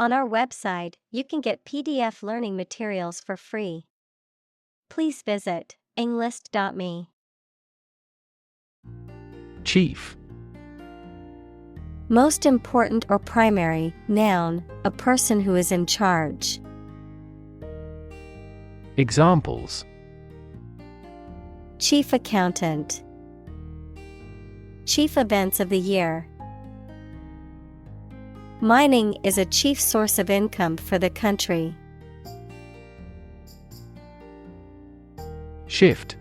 On our website, you can get PDF learning materials for free. Please visit englist.me. Chief. Most important or primary, noun, a person who is in charge. Examples: Chief accountant. Chief events of the year. Mining is a chief source of income for the country. Shift.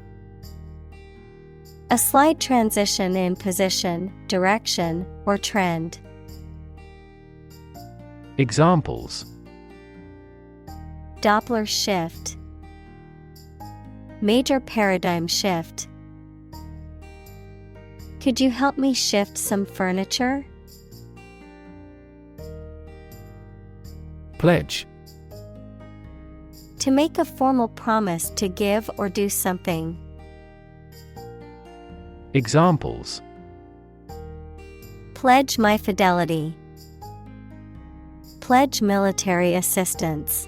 A slight transition in position, direction, or trend. Examples: Doppler shift. Major paradigm shift. Could you help me shift some furniture? Pledge. To make a formal promise to give or do something. Examples: Pledge my fidelity. Pledge military assistance.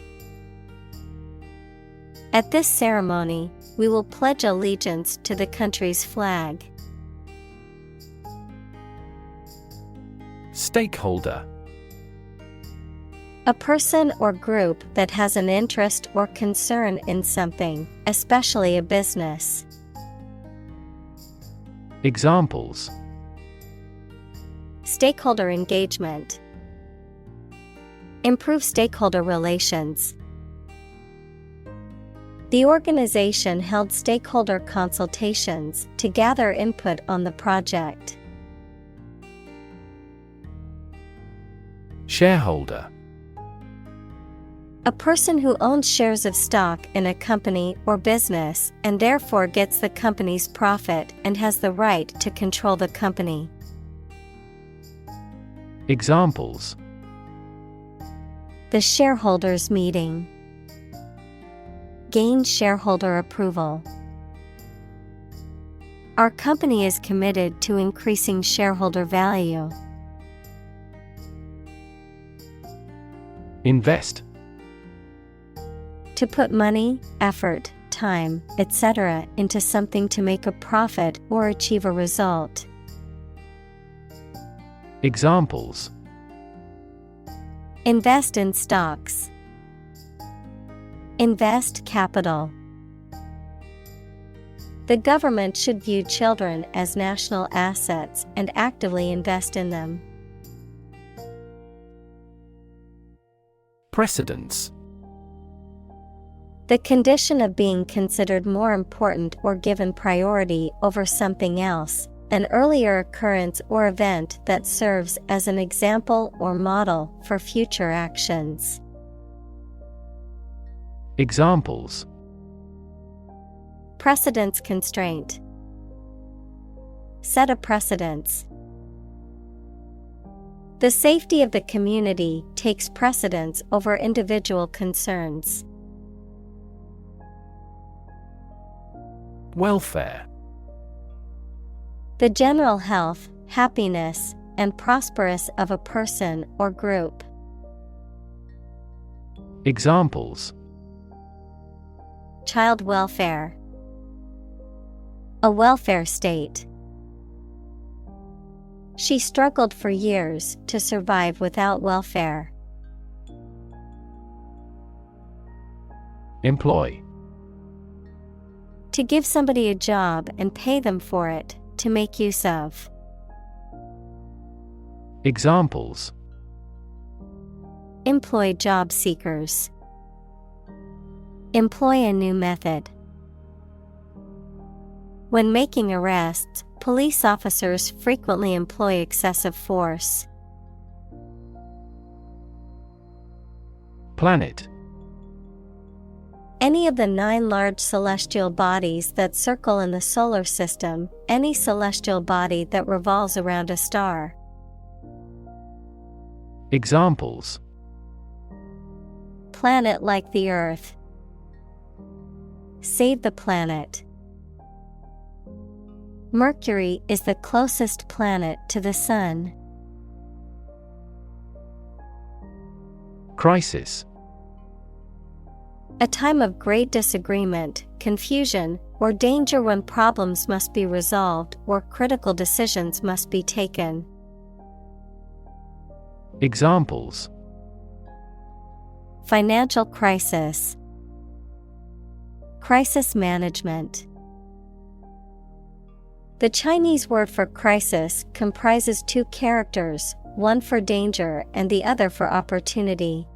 At this ceremony, we will pledge allegiance to the country's flag. Stakeholder. A person or group that has an interest or concern in something, especially a business. Examples: Stakeholder engagement. Improve stakeholder relations. The organization held stakeholder consultations to gather input on the project. Shareholder. A person who owns shares of stock in a company or business and therefore gets the company's profit and has the right to control the company. Examples: The shareholders meeting. Gain shareholder approval. Our company is committed to increasing shareholder value. Invest. To put money, effort, time, etc. into something to make a profit or achieve a result. Examples: Invest in stocks. Invest capital. The government should view children as national assets and actively invest in them. Precedence. The condition of being considered more important or given priority over something else, an earlier occurrence or event that serves as an example or model for future actions. Examples: Precedence constraint. Set a precedence. The safety of the community takes precedence over individual concerns. Welfare. The general health, happiness, and prosperous of a person or group. Examples: Child welfare. A welfare state. She struggled for years to survive without welfare. Employ. To give somebody a job and pay them for it, to make use of. Examples: Employ job seekers. Employ a new method. When making arrests, police officers frequently employ excessive force. Planet. Any of the 9 large celestial bodies that circle in the solar system, any celestial body that revolves around a star. Examples: Planet like the Earth. Save the planet. Mercury is the closest planet to the Sun. Crisis. A time of great disagreement, confusion, or danger when problems must be resolved or critical decisions must be taken. Examples: Financial crisis, crisis management. The Chinese word for crisis comprises two characters, one for danger and the other for opportunity.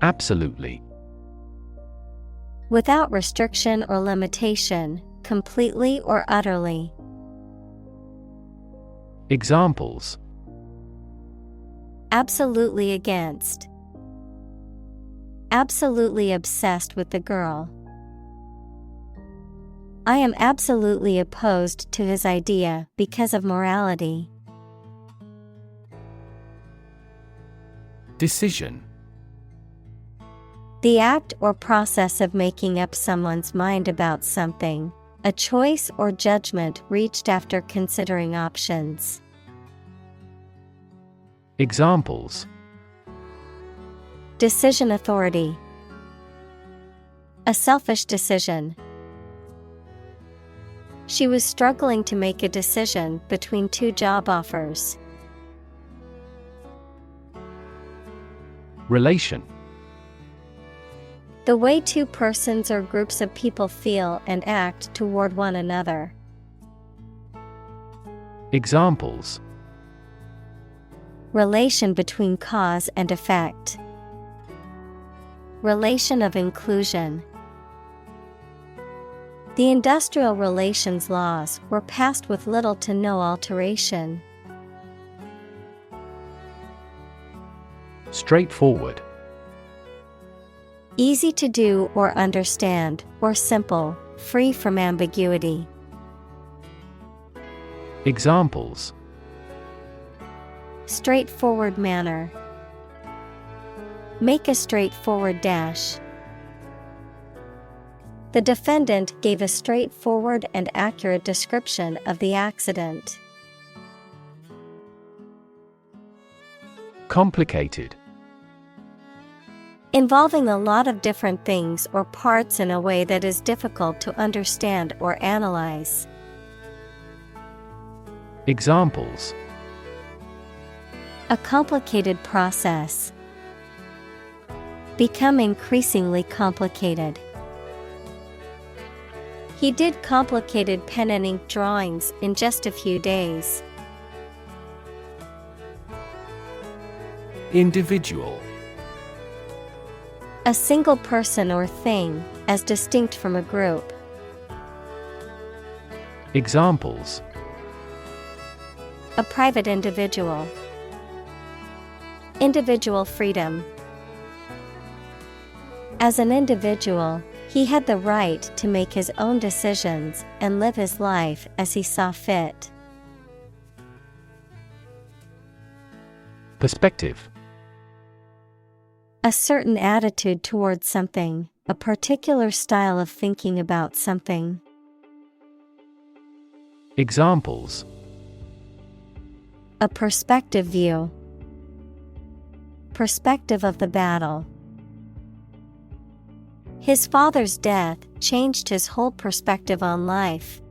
Absolutely. Without restriction or limitation, completely or utterly. Examples: Absolutely against. Absolutely obsessed with the girl. I am absolutely opposed to his idea because of morality. Decision. The act or process of making up someone's mind about something, a choice or judgment reached after considering options. Examples: Decision authority. A selfish decision. She was struggling to make a decision between two job offers. Relation. The way two persons or groups of people feel and act toward one another. Examples: Relation between cause and effect. Relation of inclusion. The industrial relations laws were passed with little to no alteration. Straightforward. Easy to do or understand, or simple, free from ambiguity. Examples: Straightforward manner. Make a straightforward dash. The defendant gave a straightforward and accurate description of the accident. Complicated. Involving a lot of different things or parts in a way that is difficult to understand or analyze. Examples: A complicated process. Become increasingly complicated. He did complicated pen and ink drawings in just a few days. Individual. A single person or thing, as distinct from a group. Examples: A private individual. Individual freedom. As an individual, he had the right to make his own decisions and live his life as he saw fit. Perspective. A certain attitude towards something, a particular style of thinking about something. Examples: A perspective view. Perspective of the battle. His father's death changed his whole perspective on life.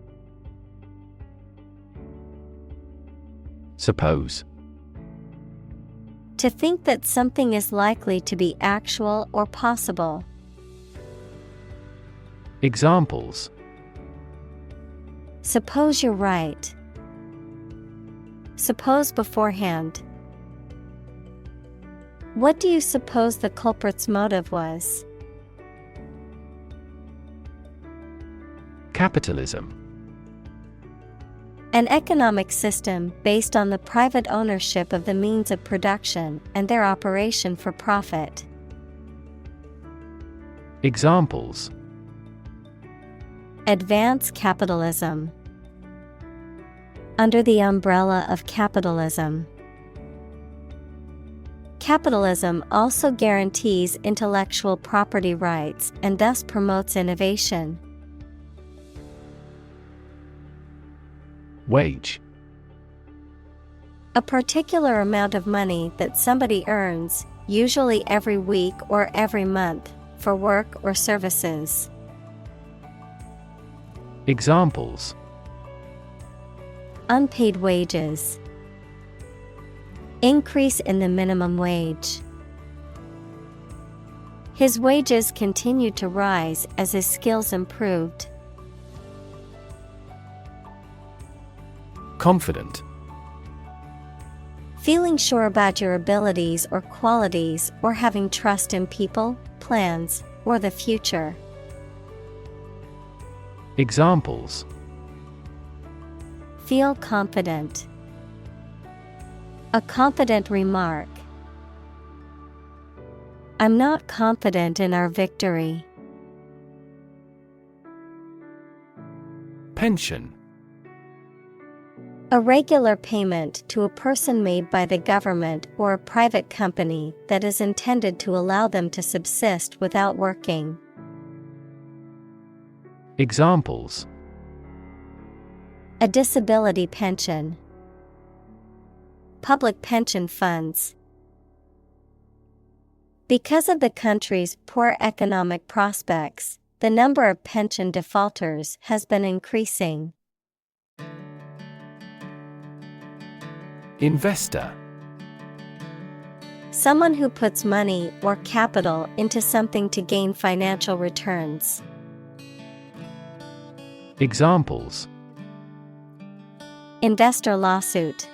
Suppose. To think that something is likely to be actual or possible. Examples: Suppose you're right. Suppose beforehand. What do you suppose the culprit's motive was? Capitalism. An economic system based on the private ownership of the means of production and their operation for profit. Examples: Advance capitalism. Under the umbrella of capitalism. Capitalism also guarantees intellectual property rights and thus promotes innovation. Wage. A particular amount of money that somebody earns, usually every week or every month, for work or services. Examples: Unpaid wages. Increase in the minimum wage. His wages continued to rise as his skills improved. Confident. Feeling sure about your abilities or qualities, or having trust in people, plans, or the future. Examples: Feel confident. A confident remark. I'm not confident in our victory. Pension. A regular payment to a person made by the government or a private company that is intended to allow them to subsist without working. Examples: A disability pension. Public pension funds. Because of the country's poor economic prospects, the number of pension defaulters has been increasing. Investor. Someone who puts money or capital into something to gain financial returns. Examples: Investor lawsuit.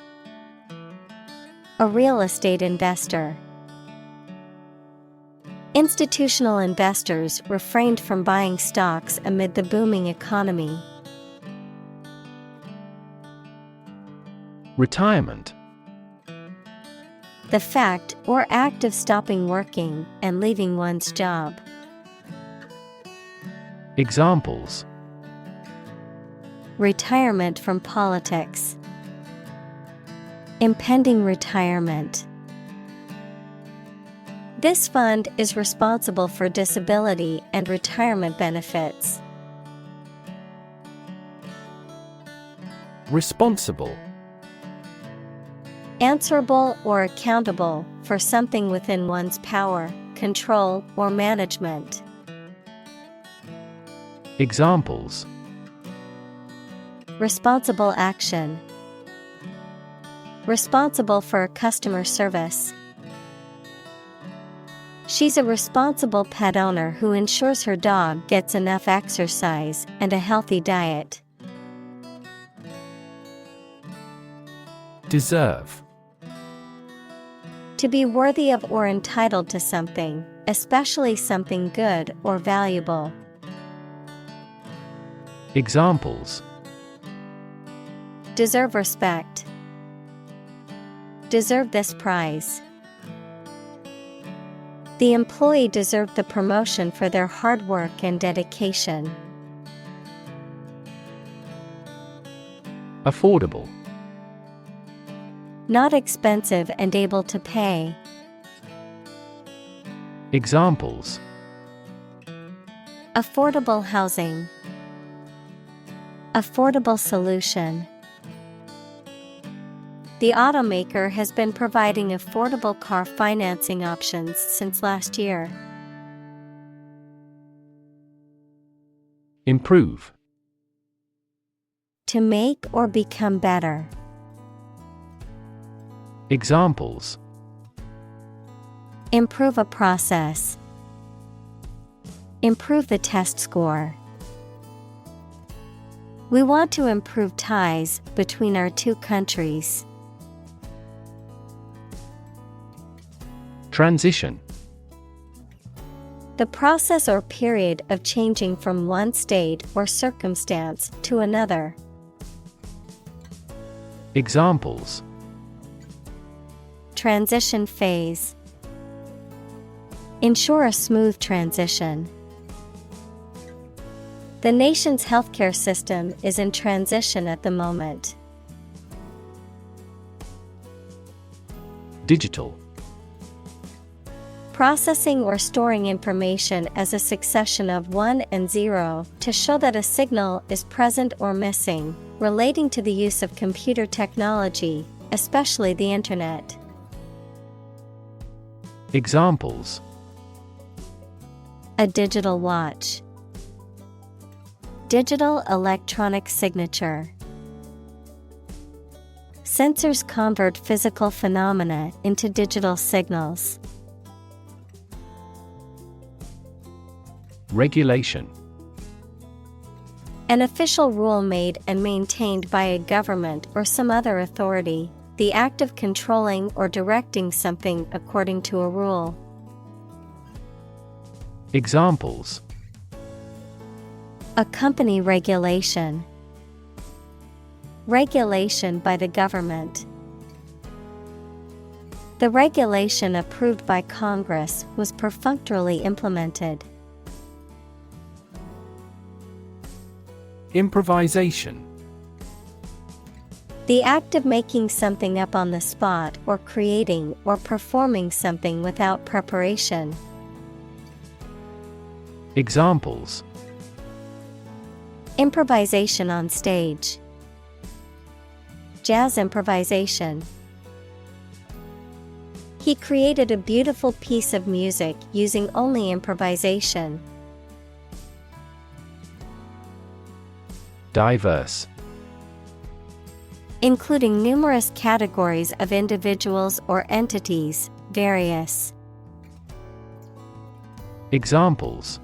A real estate investor. Institutional investors refrained from buying stocks amid the booming economy. Retirement. The fact or act of stopping working and leaving one's job. Examples: Retirement from politics. Impending retirement. This fund is responsible for disability and retirement benefits. Responsible. Answerable or accountable for something within one's power, control, or management. Examples: Responsible action. Responsible for customer service. She's a responsible pet owner who ensures her dog gets enough exercise and a healthy diet. Deserve. To be worthy of or entitled to something, especially something good or valuable. Examples: Deserve respect. Deserve this prize. The employee deserved the promotion for their hard work and dedication. Affordable. Not expensive and able to pay. Examples: Affordable housing. Affordable solution. The automaker has been providing affordable car financing options since last year. Improve. To make or become better. Examples: Improve a process. Improve the test score. We want to improve ties between our two countries. Transition. The process or period of changing from one state or circumstance to another. Examples: Transition phase. Ensure a smooth transition. The nation's healthcare system is in transition at the moment. Digital. Processing or storing information as a succession of 1 and 0 to show that a signal is present or missing, relating to the use of computer technology, especially the internet. Examples: A digital watch. Digital electronic signature. Sensors convert physical phenomena into digital signals. Regulation. An official rule made and maintained by a government or some other authority, the act of controlling or directing something according to a rule. Examples: A company regulation. Regulation by the government. The regulation approved by Congress was perfunctorily implemented. Improvisation. The act of making something up on the spot or creating or performing something without preparation. Examples: Improvisation on stage. Jazz improvisation. He created a beautiful piece of music using only improvisation. Diverse. Including numerous categories of individuals or entities, various. Examples: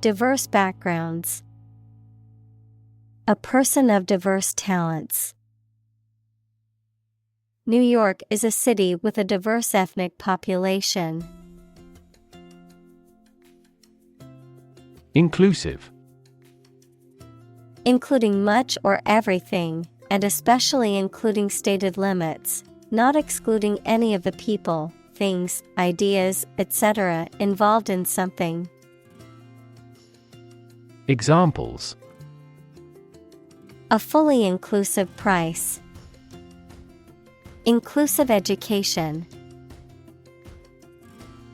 Diverse backgrounds. A person of diverse talents. New York is a city with a diverse ethnic population. Inclusive. Including much or everything, and especially including stated limits, not excluding any of the people, things, ideas, etc. involved in something. Examples: A fully inclusive price. Inclusive education.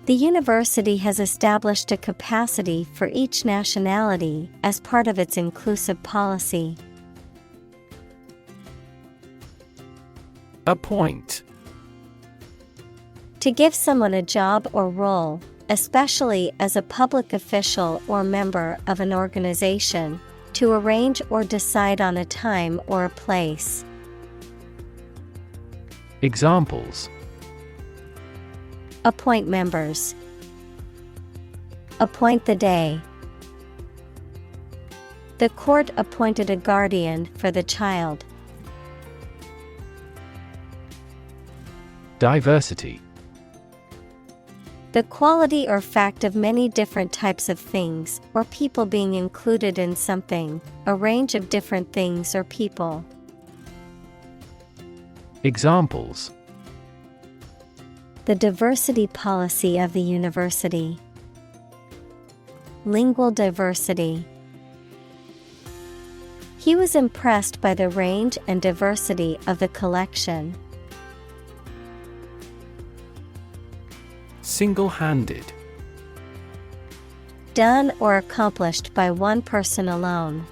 The university has established a capacity for each nationality as part of its inclusive policy. Appoint. To give someone a job or role, especially as a public official or member of an organization, to arrange or decide on a time or a place. Examples: Appoint members. Appoint the day. The court appointed a guardian for the child. Diversity. The quality or fact of many different types of things or people being included in something, a range of different things or people. Examples: The diversity policy of the university. Lingual diversity. He was impressed by the range and diversity of the collection. Single-handed. Done or accomplished by one person alone.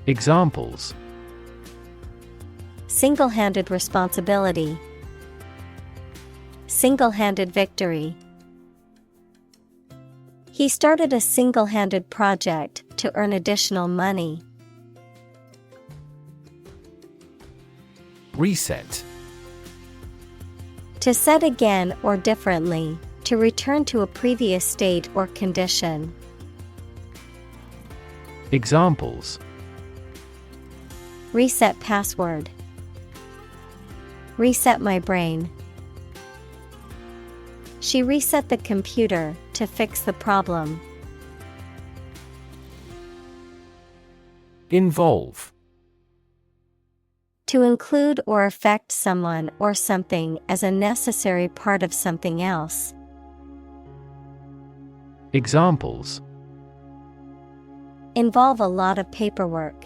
Examples: Single-handed responsibility. Single-handed victory. He started a single-handed project to earn additional money. Reset. To set again or differently, to return to a previous state or condition. Examples: Reset password. Reset my brain. She reset the computer to fix the problem. Involve. To include or affect someone or something as a necessary part of something else. Examples: Involve a lot of paperwork.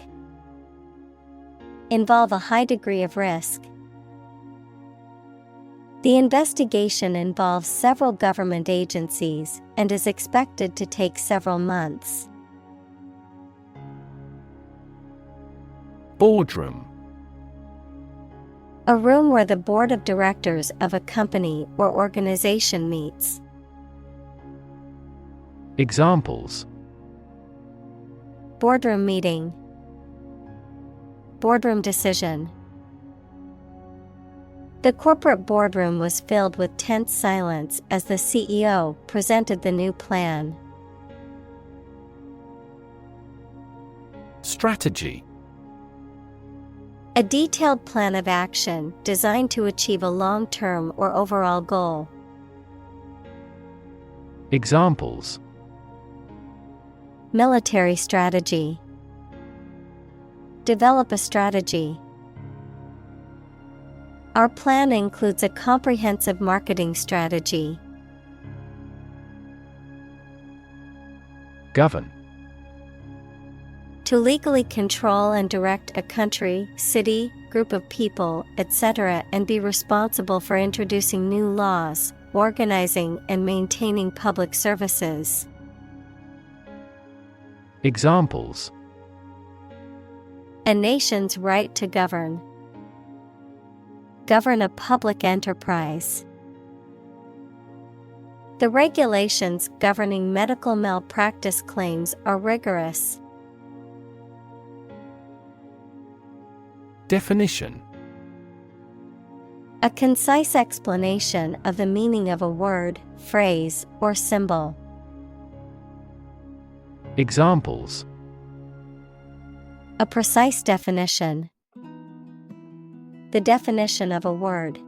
Involve a high degree of risk. The investigation involves several government agencies and is expected to take several months. Boardroom. A room where the board of directors of a company or organization meets. Examples: Boardroom meeting. Boardroom decision. The corporate boardroom was filled with tense silence as the CEO presented the new plan. Strategy: A detailed plan of action designed to achieve a long-term or overall goal. Examples: Military strategy. Develop a strategy. Our plan includes a comprehensive marketing strategy. Govern: To legally control and direct a country, city, group of people, etc., and be responsible for introducing new laws, organizing and maintaining public services. Examples: A nation's right to govern. Govern a public enterprise. The regulations governing medical malpractice claims are rigorous. Definition: A concise explanation of the meaning of a word, phrase, or symbol. Examples: A precise definition. The definition of a word.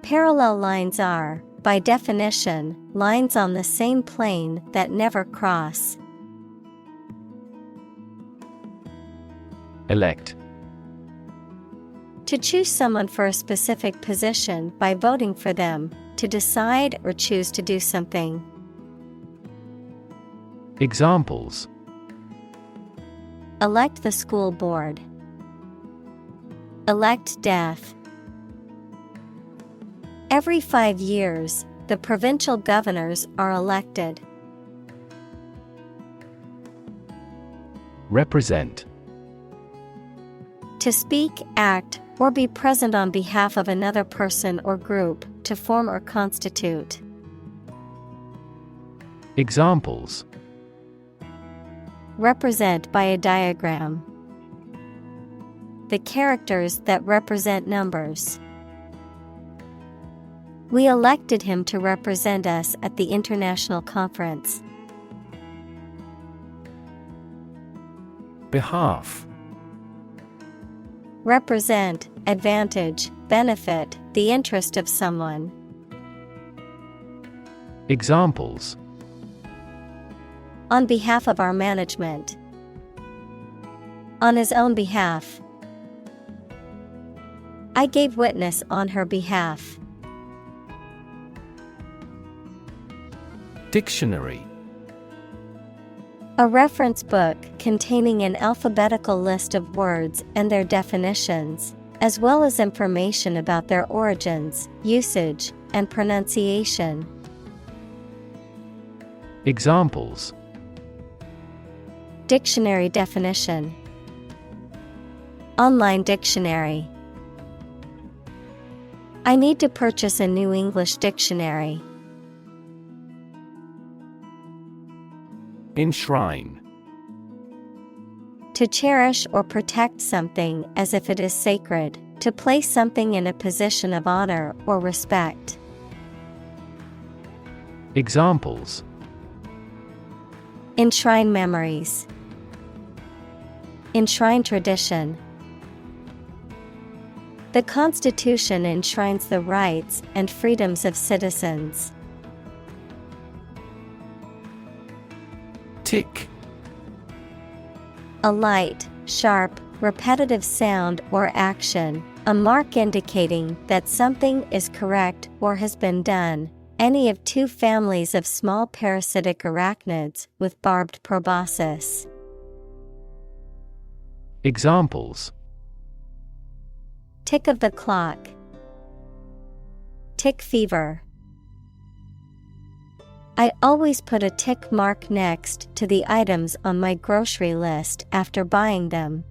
Parallel lines are, by definition, lines on the same plane that never cross. Elect: To choose someone for a specific position by voting for them, to decide or choose to do something. Examples: Elect the school board. Elect death. Every 5 years, the provincial governors are elected. Represent: To speak, act, or be present on behalf of another person or group, to form or constitute. Examples: Represent by a diagram. The characters that represent numbers. We elected him to represent us at the international conference. Behalf: Represent, advantage, benefit, the interest of someone. Examples: On behalf of our management. On his own behalf. I gave witness on her behalf. Dictionary: A reference book containing an alphabetical list of words and their definitions, as well as information about their origins, usage, and pronunciation. Examples: Dictionary definition. Online dictionary. I need to purchase a new English dictionary. Enshrine: To cherish or protect something as if it is sacred, to place something in a position of honor or respect. Examples: Enshrine memories. Enshrine tradition. The Constitution enshrines the rights and freedoms of citizens. Tick: A light, sharp, repetitive sound or action, a mark indicating that something is correct or has been done. Any of two families of small parasitic arachnids with barbed proboscis. Examples: Tick of the clock. Tick fever. I always put a tick mark next to the items on my grocery list after buying them.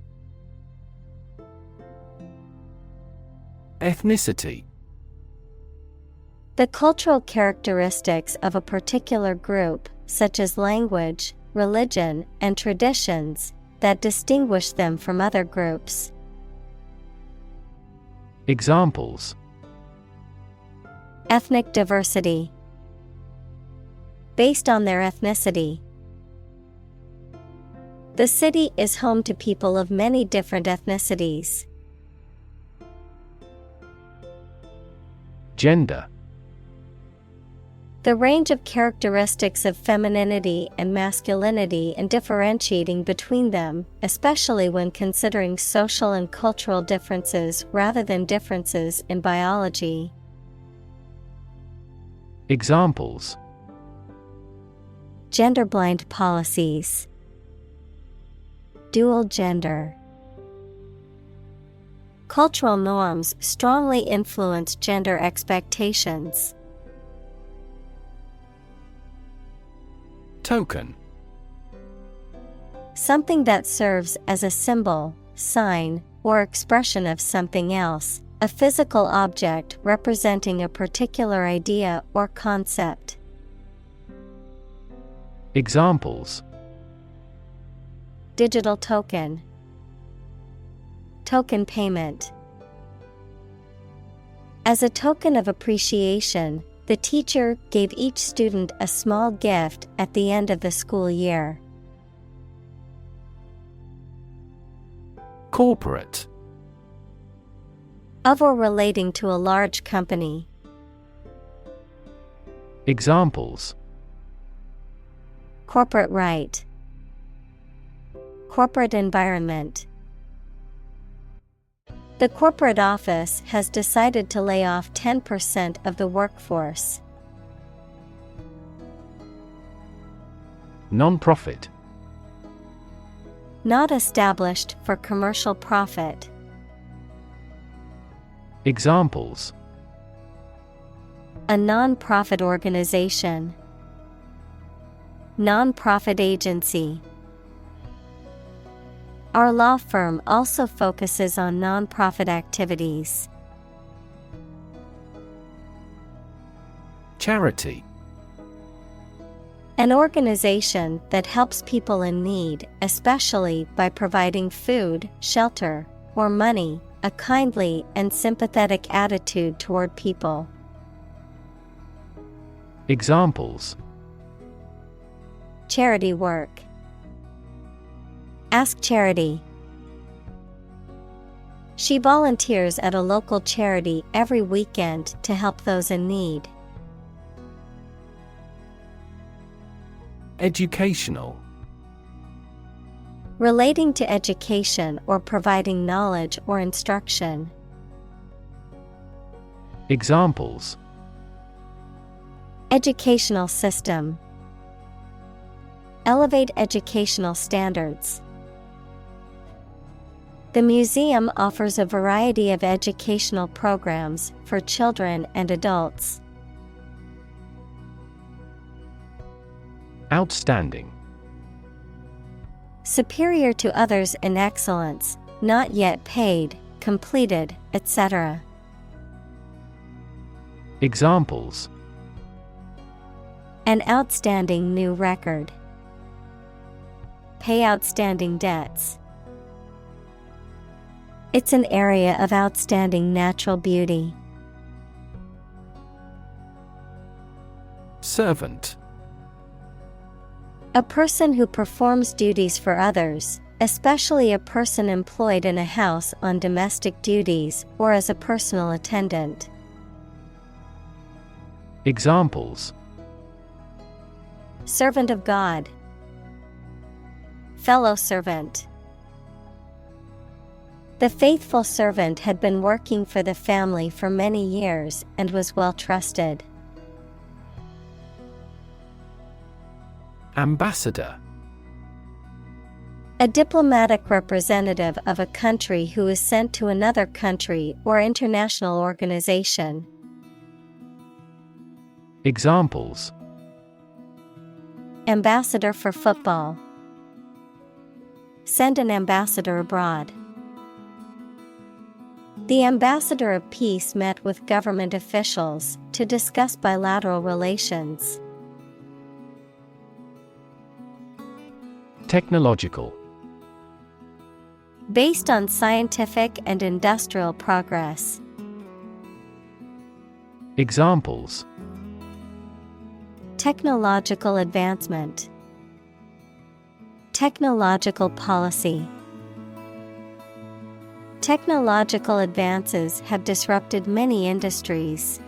Ethnicity. The cultural characteristics of a particular group, such as language, religion, and traditions, that distinguish them from other groups. Examples: Ethnic diversity. Based on their ethnicity. The city is home to people of many different ethnicities. Gender. The range of characteristics of femininity and masculinity and differentiating between them, especially when considering social and cultural differences rather than differences in biology. Examples: Gender-blind policies. Dual gender. Cultural norms strongly influence gender expectations. Token. Something that serves as a symbol, sign, or expression of something else, a physical object representing a particular idea or concept. Examples: Digital token. Token payment. As a token of appreciation, the teacher gave each student a small gift at the end of the school year. Corporate. Of or relating to a large company. Examples: Corporate right. Corporate environment. The corporate office has decided to lay off 10% of the workforce. Non-profit. Not established for commercial profit. Examples: A non-profit organization. Non-profit agency. Our law firm also focuses on non-profit activities. Charity. An organization that helps people in need, especially by providing food, shelter, or money, a kindly and sympathetic attitude toward people. Examples: Charity work. Ask charity. She volunteers at a local charity every weekend to help those in need. Educational. Relating to education or providing knowledge or instruction. Examples: Educational system. Elevate educational standards. The museum offers a variety of educational programs for children and adults. Outstanding. Superior to others in excellence, not yet paid, completed, etc. Examples: An outstanding new record. Pay outstanding debts. It's an area of outstanding natural beauty. Servant. A person who performs duties for others, especially a person employed in a house on domestic duties or as a personal attendant. Examples: Servant of God. Fellow servant. The faithful servant had been working for the family for many years and was well trusted. Ambassador. A diplomatic representative of a country who is sent to another country or international organization. Examples: Ambassador for football. Send an ambassador abroad. The ambassador of peace met with government officials to discuss bilateral relations. Technological. Based on scientific and industrial progress. Examples: Technological advancement. Technological policy. Technological advances have disrupted many industries.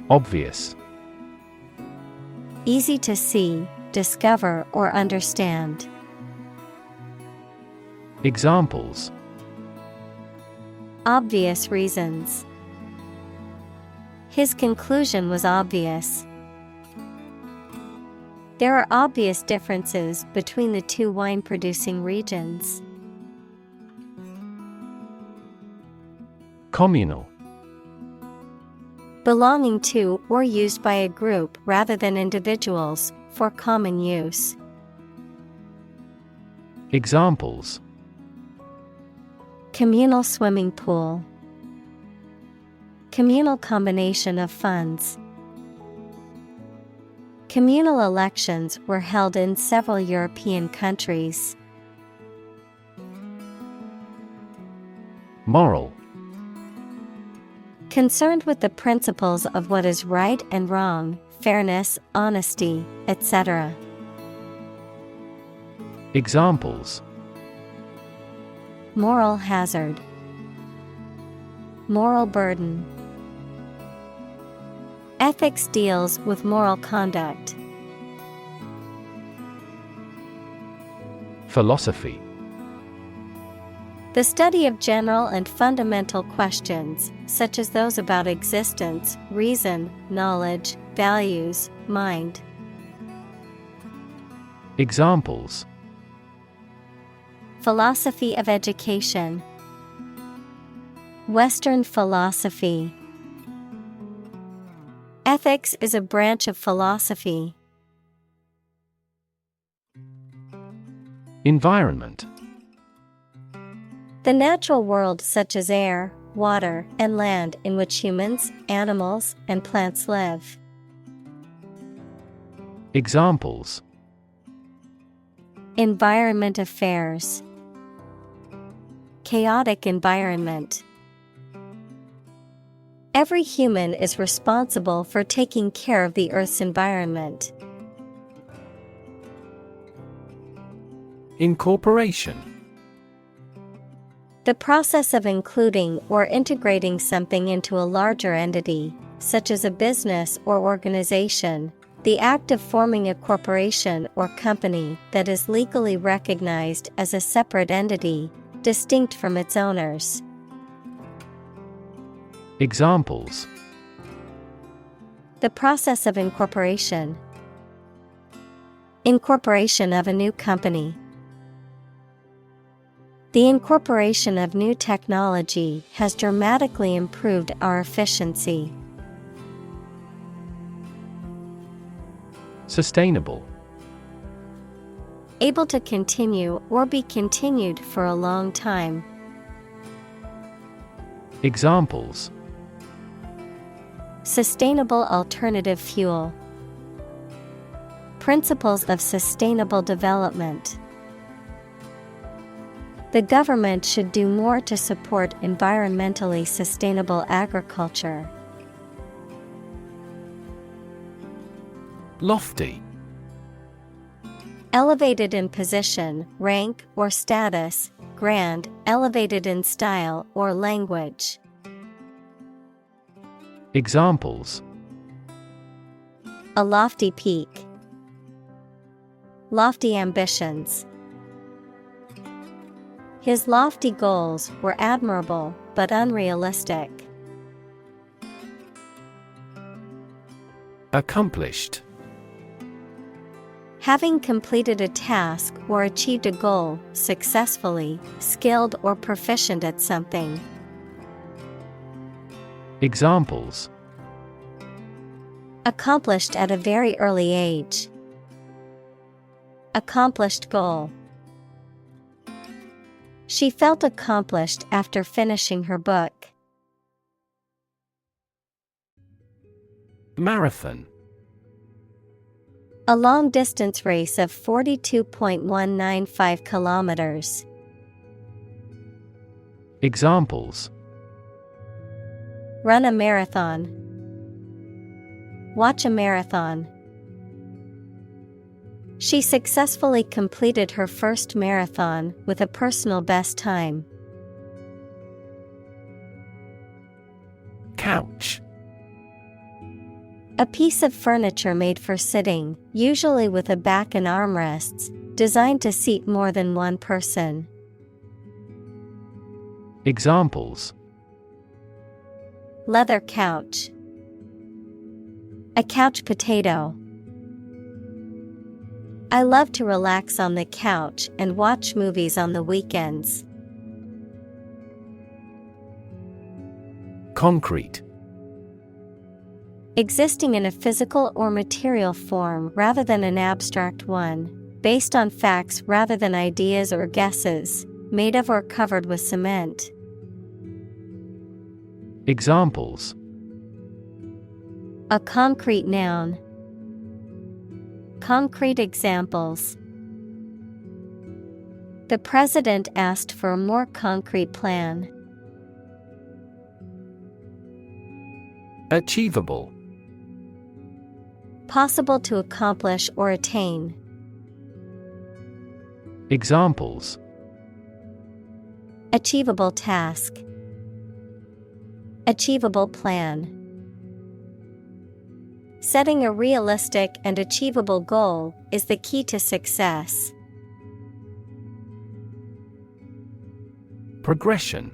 Obvious. Easy to see, discover, or understand. Examples: Obvious reasons. His conclusion was obvious. There are obvious differences between the two wine-producing regions. Communal. Belonging to or used by a group rather than individuals, for common use. Examples: Communal swimming pool. Communal combination of funds. Communal elections were held in several European countries. Moral. Concerned with the principles of what is right and wrong, fairness, honesty, etc. Examples: Moral hazard. Moral burden. Ethics deals with moral conduct. Philosophy. The study of general and fundamental questions, such as those about existence, reason, knowledge, values, mind. Examples: Philosophy of education. Western philosophy. Ethics is a branch of philosophy. Environment. The natural world such as air, water, and land in which humans, animals, and plants live. Examples: Environment affairs. Chaotic environment. Every human is responsible for taking care of the Earth's environment. Incorporation. The process of including or integrating something into a larger entity, such as a business or organization. The act of forming a corporation or company that is legally recognized as a separate entity, distinct from its owners. Examples: The process of incorporation. Incorporation of a new company. The incorporation of new technology has dramatically improved our efficiency. Sustainable. Able to continue or be continued for a long time. Examples: Sustainable alternative fuel. Principles of sustainable development. The government should do more to support environmentally sustainable agriculture. Lofty. Elevated in position, rank, or status, grand, elevated in style or language. Examples: A lofty peak. Lofty ambitions. His lofty goals were admirable but unrealistic. Accomplished. Having completed a task or achieved a goal successfully, skilled or proficient at something. Examples: Accomplished at a very early age. Accomplished goal. She felt accomplished after finishing her book. Marathon. A long-distance race of 42.195 kilometers. Examples: Run a marathon. Watch a marathon. She successfully completed her first marathon with a personal best time. Couch. A piece of furniture made for sitting, usually with a back and armrests, designed to seat more than one person. Examples: Leather couch. A couch potato. I love to relax on the couch and watch movies on the weekends. Concrete. Existing in a physical or material form rather than an abstract one, based on facts rather than ideas or guesses, made of or covered with cement. Examples: A concrete noun. Concrete examples. The president asked for a more concrete plan. Achievable. Possible to accomplish or attain. Examples: Achievable task. Achievable plan. Setting a realistic and achievable goal is the key to success. Progression.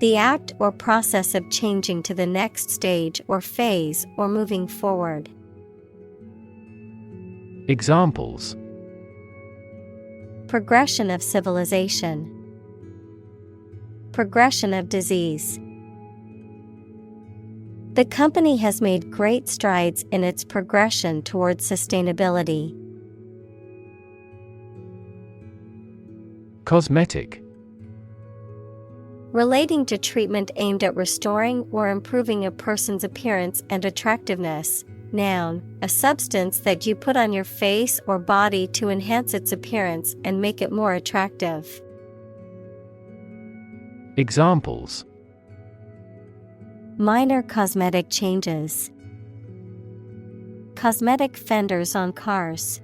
The act or process of changing to the next stage or phase or moving forward. Examples: Progression of civilization. Progression of disease. The company has made great strides in its progression towards sustainability. Cosmetic. Relating to treatment aimed at restoring or improving a person's appearance and attractiveness. Noun, a substance that you put on your face or body to enhance its appearance and make it more attractive. Examples: Minor cosmetic changes. Cosmetic fenders on cars.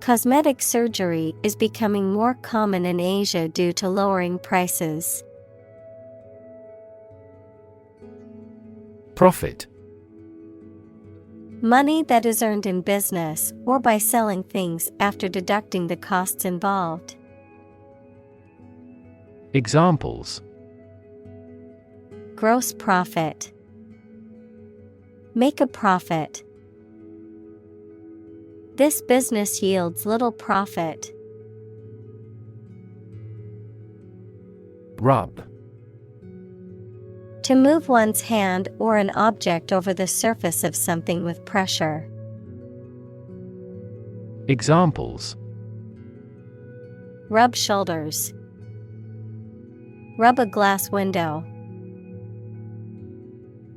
Cosmetic surgery is becoming more common in Asia due to lowering prices. Profit. Money that is earned in business or by selling things after deducting the costs involved. Examples: Gross profit. Make a profit. This business yields little profit. Rub. To move one's hand or an object over the surface of something with pressure. Examples: Rub shoulders. Rub a glass window.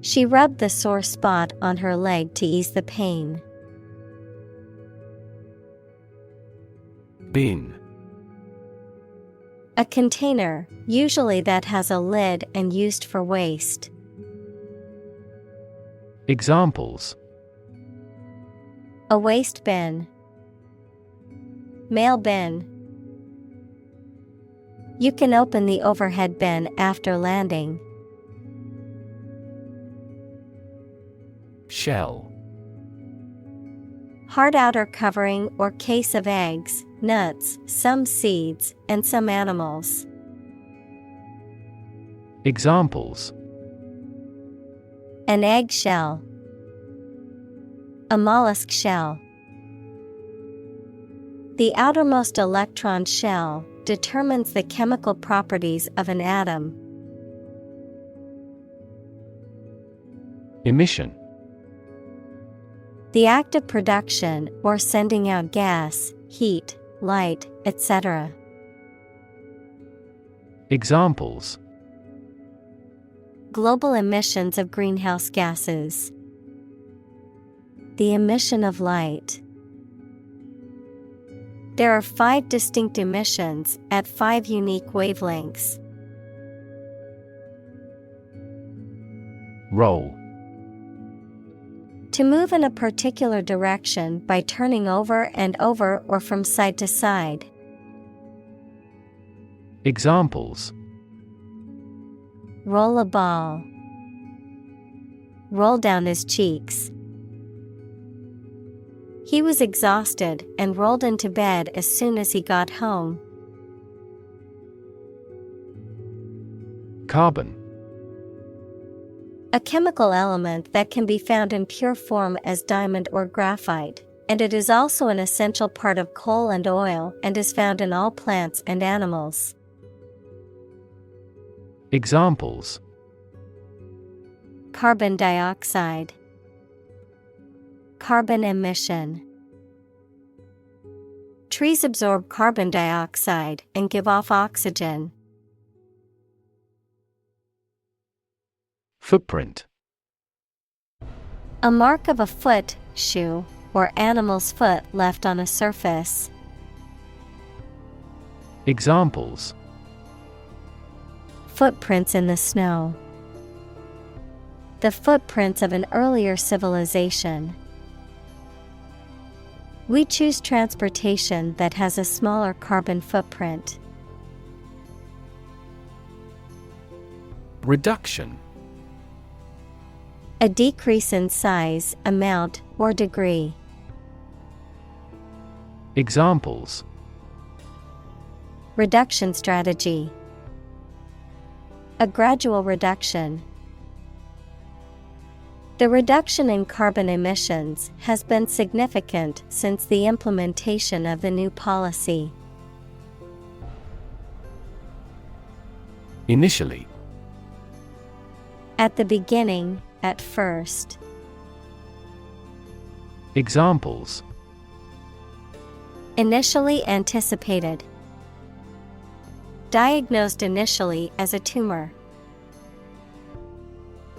She rubbed the sore spot on her leg to ease the pain. Bin. A container, usually that has a lid and used for waste. Examples: A waste bin. Mail bin. You can open the overhead bin after landing. Shell. Hard outer covering or case of eggs, nuts, some seeds, and some animals. Examples: An egg shell. A mollusk shell. The outermost electron shell determines the chemical properties of an atom. Emission. The act of production or sending out gas, heat, light, etc. Examples: Global emissions of greenhouse gases. The emission of light. There are 5 distinct emissions at 5 unique wavelengths. Roll. To move in a particular direction by turning over and over or from side to side. Examples: Roll a ball. Roll down his cheeks. He was exhausted and rolled into bed as soon as he got home. Carbon. A chemical element that can be found in pure form as diamond or graphite, and it is also an essential part of coal and oil and is found in all plants and animals. Examples: Carbon dioxide. Carbon emission. Trees absorb carbon dioxide and give off oxygen. Footprint. A mark of a foot, shoe, or animal's foot left on a surface. Examples: Footprints in the snow. The footprints of an earlier civilization. We choose transportation that has a smaller carbon footprint. Reduction. A decrease in size, amount, or degree. Examples: Reduction strategy. A gradual reduction. The reduction in carbon emissions has been significant since the implementation of the new policy. Initially. At the beginning, at first. Examples: Initially anticipated. Diagnosed initially as a tumor.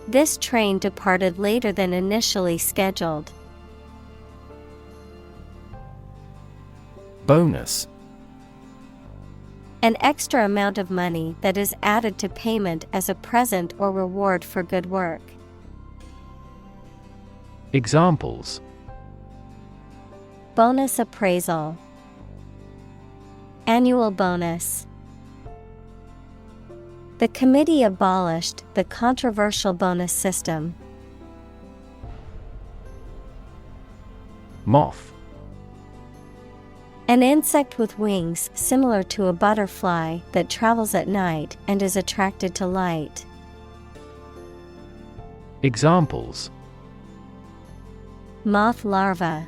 This train departed later than initially scheduled. Bonus. An extra amount of money that is added to payment as a present or reward for good work. Examples: Bonus appraisal. Annual bonus. The committee abolished the controversial bonus system. Moth. An insect with wings similar to a butterfly that travels at night and is attracted to light. Examples: Moth larva.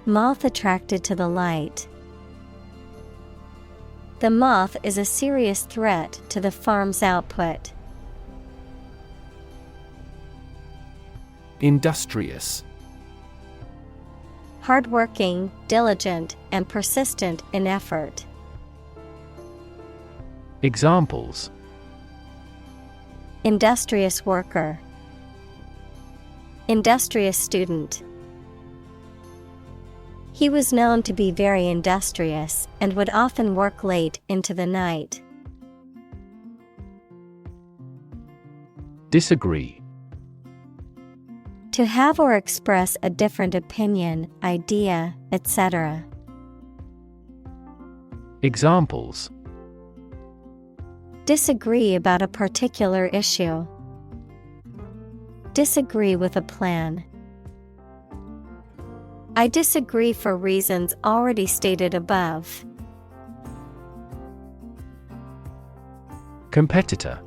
Moth attracted to the light. The moth is a serious threat to the farm's output. Industrious. Hardworking, diligent, and persistent in effort. Examples: Industrious worker. Industrious student. He was known to be very industrious and would often work late into the night. Disagree. To have or express a different opinion, idea, etc. Examples: Disagree about a particular issue. Disagree with a plan. I disagree for reasons already stated above. Competitor.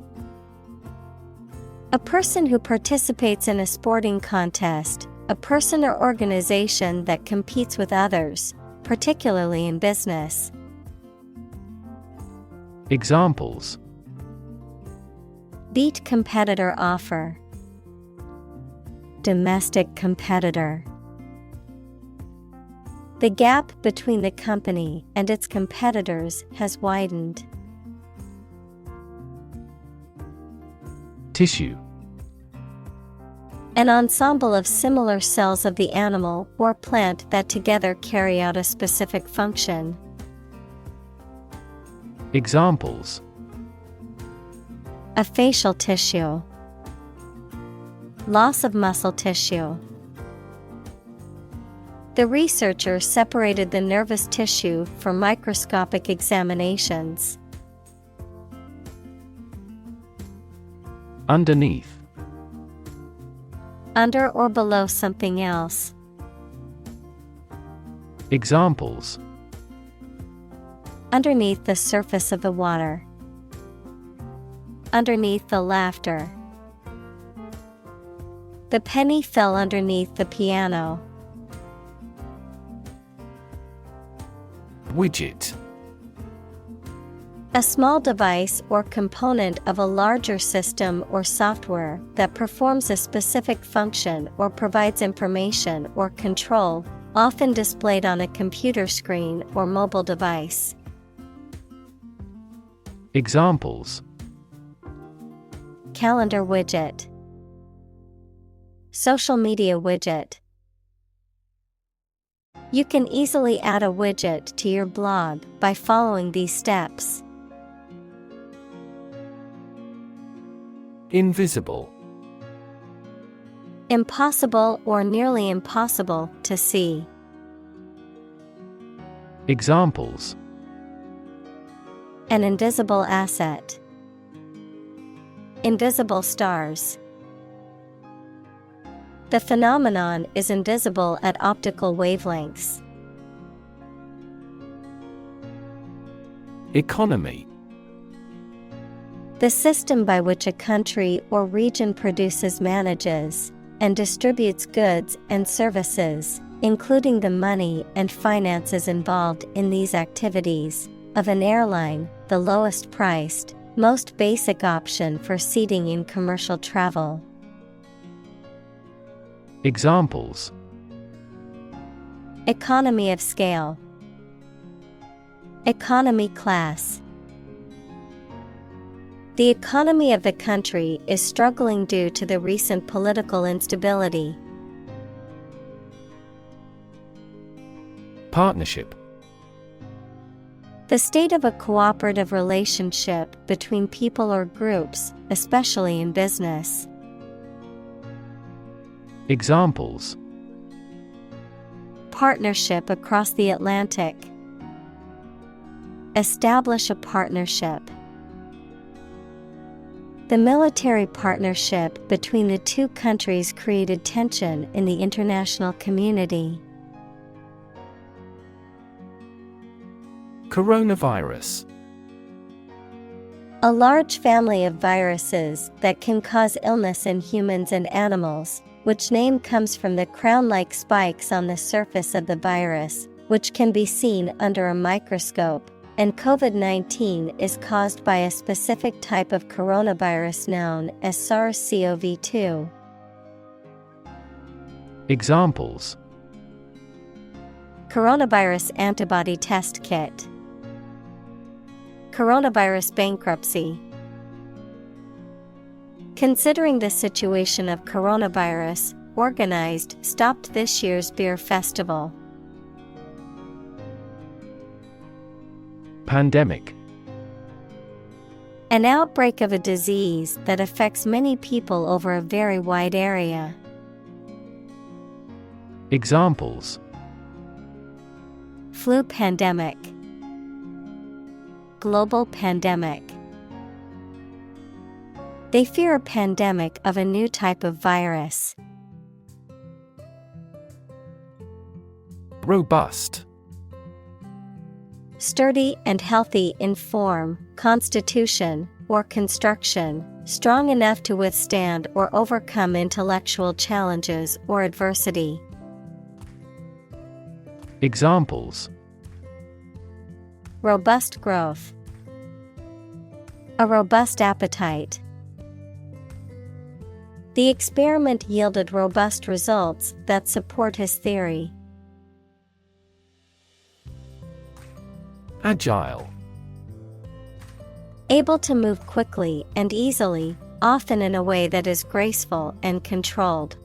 A person who participates in a sporting contest, a person or organization that competes with others, particularly in business. Examples: Beat competitor offer. Domestic competitor. The gap between the company and its competitors has widened. Tissue. An ensemble of similar cells of the animal or plant that together carry out a specific function. Examples: A facial tissue. Loss of muscle tissue. The researcher separated the nervous tissue for microscopic examinations. Underneath. Under or below something else. Examples: Underneath the surface of the water. Underneath the laughter. The penny fell underneath the piano. Widget. A small device or component of a larger system or software that performs a specific function or provides information or control, often displayed on a computer screen or mobile device. Examples: Calendar widget. Social media widget. You can easily add a widget to your blog by following these steps. Invisible. Impossible or nearly impossible to see. Examples: An invisible asset. Invisible stars. The phenomenon is invisible at optical wavelengths. Economy. The system by which a country or region produces, manages, and distributes goods and services, including the money and finances involved in these activities, of an airline, the lowest priced, most basic option for seating in commercial travel. Examples: Economy of scale. Economy class. The economy of the country is struggling due to the recent political instability. Partnership. The state of a cooperative relationship between people or groups, especially in business. Examples: Partnership across the Atlantic. Establish a partnership. The military partnership between the two countries created tension in the international community. Coronavirus. A large family of viruses that can cause illness in humans and animals, which name comes from the crown-like spikes on the surface of the virus, which can be seen under a microscope, and COVID-19 is caused by a specific type of coronavirus known as SARS-CoV-2. Examples: Coronavirus antibody test kit. Coronavirus bankruptcy. Considering the situation of coronavirus, organized stopped this year's beer festival. Pandemic. An outbreak of a disease that affects many people over a very wide area. Examples: Flu pandemic. Global pandemic. They fear a pandemic of a new type of virus. Robust. Sturdy and healthy in form, constitution, or construction, strong enough to withstand or overcome intellectual challenges or adversity. Examples: Robust growth. A robust appetite. The experiment yielded robust results that support his theory. Agile. Able to move quickly and easily, often in a way that is graceful and controlled.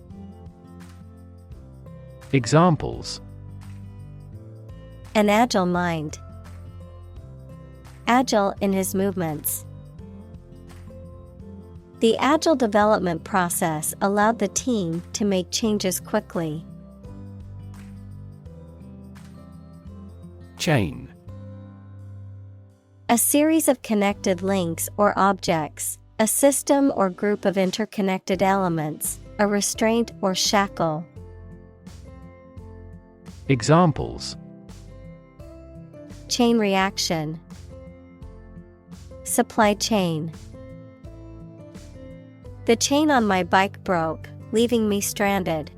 Examples: An agile mind. Agile in his movements. The agile development process allowed the team to make changes quickly. Chain. A series of connected links or objects, a system or group of interconnected elements, a restraint or shackle. Examples: Chain reaction. Supply chain. The chain on my bike broke, leaving me stranded.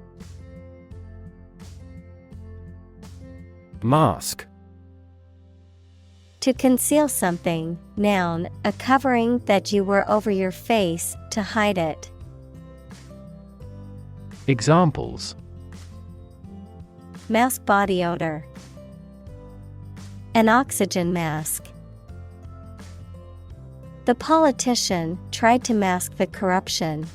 Mask. To conceal something, noun, a covering that you wear over your face to hide it. Examples: Mask body odor. An oxygen mask. The politician tried to mask the corruption.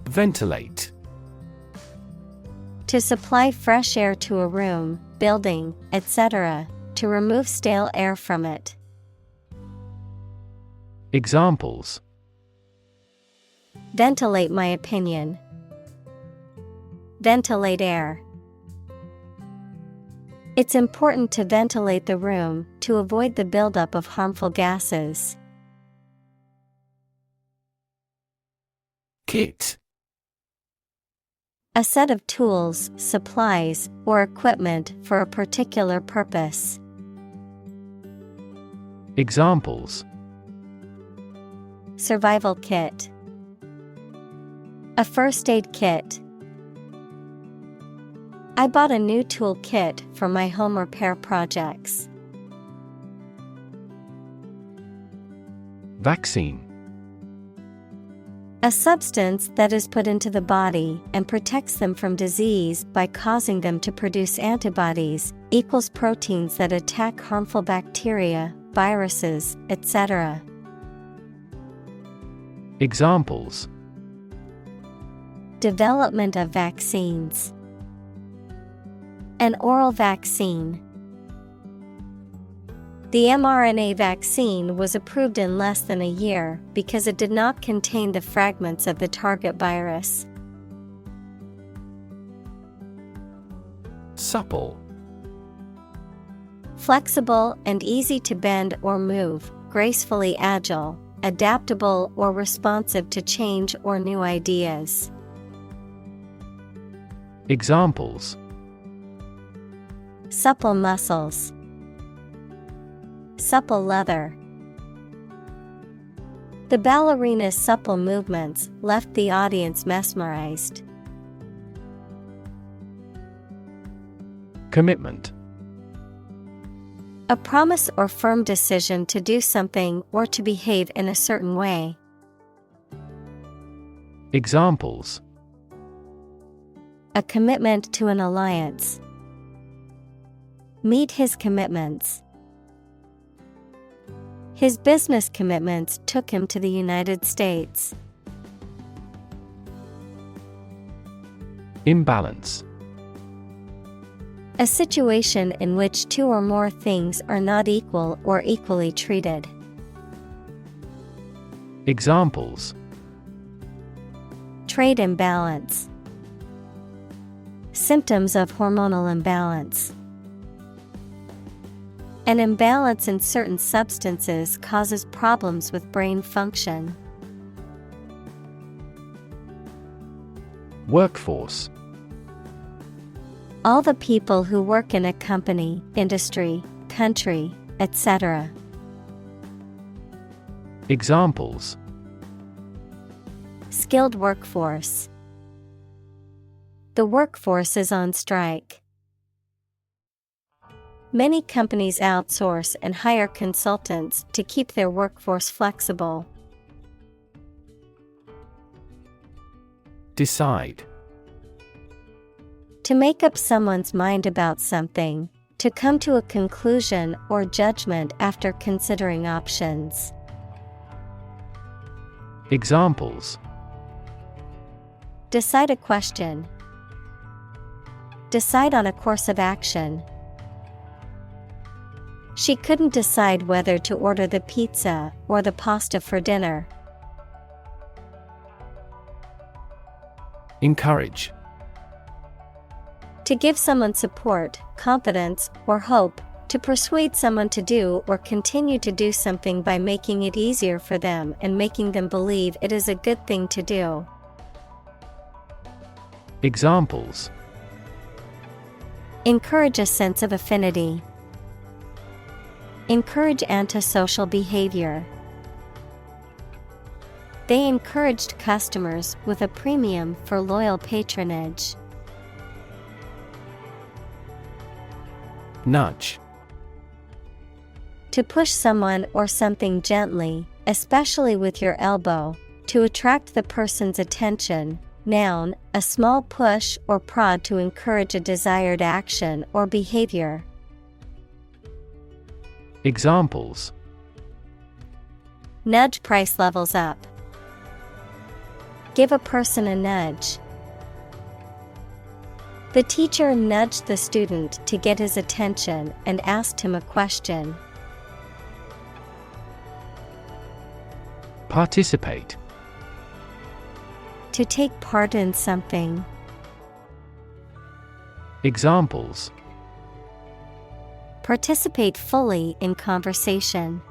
Ventilate. To supply fresh air to a room, building, etc., to remove stale air from it. Examples: Ventilate my opinion. Ventilate air. It's important to ventilate the room to avoid the buildup of harmful gases. Kit. A set of tools, supplies, or equipment for a particular purpose. Examples: Survival kit. A first aid kit. I bought a new tool kit for my home repair projects. Vaccine. A substance that is put into the body and protects them from disease by causing them to produce antibodies, equals proteins that attack harmful bacteria, viruses, etc. Examples: Development of vaccines. An oral vaccine. The mRNA vaccine was approved in less than a year because it did not contain the fragments of the target virus. Supple. Flexible and easy to bend or move, gracefully agile, adaptable or responsive to change or new ideas. Examples: Supple muscles. Supple leather. The ballerina's supple movements left the audience mesmerized. Commitment. A promise or firm decision to do something or to behave in a certain way. Examples: A commitment to an alliance. Meet his commitments. His business commitments took him to the United States. Imbalance. A situation in which two or more things are not equal or equally treated. Examples: Trade imbalance. Symptoms of hormonal imbalance. An imbalance in certain substances causes problems with brain function. Workforce. All the people who work in a company, industry, country, etc. Examples: Skilled workforce. The workforce is on strike. Many companies outsource and hire consultants to keep their workforce flexible. Decide. To make up someone's mind about something, to come to a conclusion or judgment after considering options. Examples: Decide a question. Decide on a course of action. She couldn't decide whether to order the pizza or the pasta for dinner. Encourage. To give someone support, confidence, or hope, to persuade someone to do or continue to do something by making it easier for them and making them believe it is a good thing to do. Examples: Encourage a sense of affinity. Encourage antisocial behavior. They encouraged customers with a premium for loyal patronage. Nudge. To push someone or something gently, especially with your elbow, to attract the person's attention. Noun, a small push or prod to encourage a desired action or behavior. Examples: Nudge price levels up. Give a person a nudge. The teacher nudged the student to get his attention and asked him a question. Participate. To take part in something. Examples: Participate fully in conversation.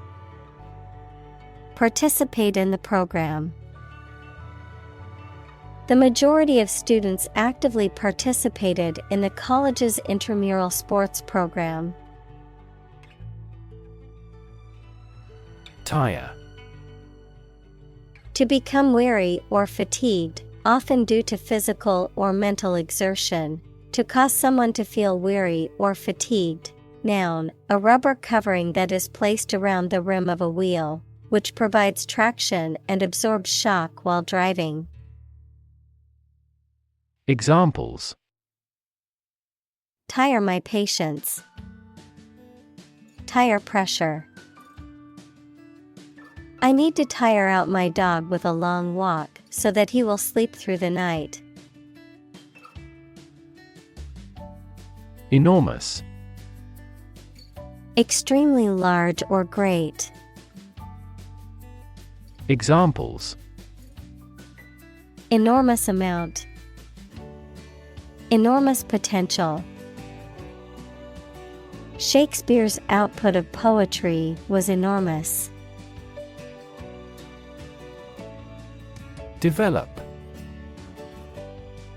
Participate in the program. The majority of students actively participated in the college's intramural sports program. Tire. To become weary or fatigued, often due to physical or mental exertion. To cause someone to feel weary or fatigued. Noun, a rubber covering that is placed around the rim of a wheel, which provides traction and absorbs shock while driving. Examples: Tire my patience. Tire pressure. I need to tire out my dog with a long walk so that he will sleep through the night. Enormous. Extremely large or great. Examples: Enormous amount. Enormous potential. Shakespeare's output of poetry was enormous. Develop.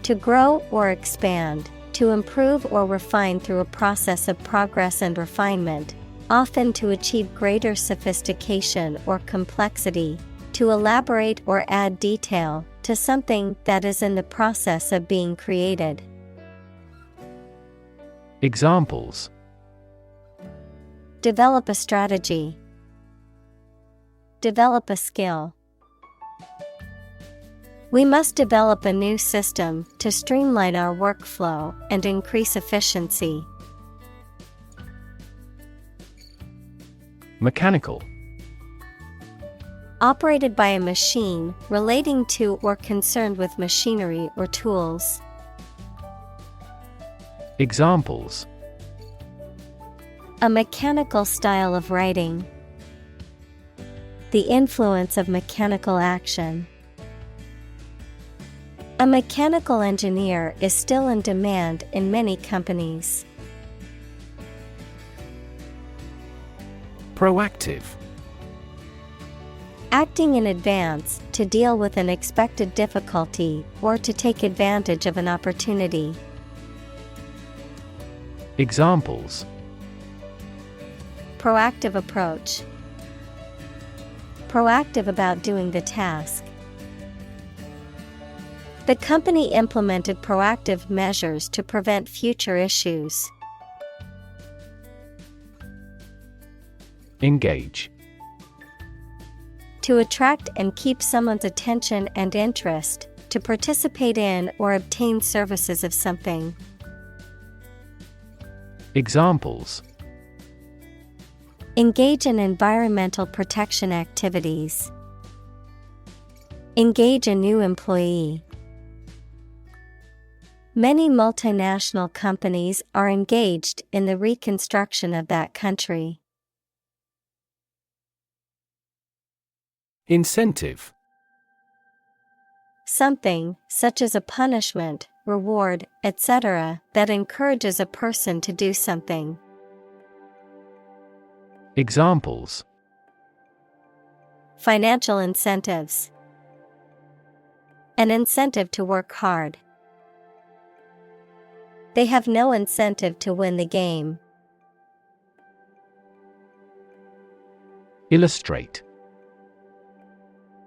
To grow or expand, to improve or refine through a process of progress and refinement, often to achieve greater sophistication or complexity, to elaborate or add detail to something that is in the process of being created. Examples: Develop a strategy. Develop a skill. We must develop a new system to streamline our workflow and increase efficiency. Mechanical. Operated by a machine, relating to or concerned with machinery or tools. Examples: A mechanical style of writing. The influence of mechanical action. A mechanical engineer is still in demand in many companies. Proactive. Acting in advance to deal with an expected difficulty or to take advantage of an opportunity. Examples: Proactive approach. Proactive about doing the task. The company implemented proactive measures to prevent future issues. Engage. To attract and keep someone's attention and interest, to participate in or obtain services of something. Examples: engage in environmental protection activities. Engage a new employee. Many multinational companies are engaged in the reconstruction of that country. Incentive. Something, such as a punishment, reward, etc., that encourages a person to do something. Examples: financial incentives. An incentive to work hard. They have no incentive to win the game. Illustrate.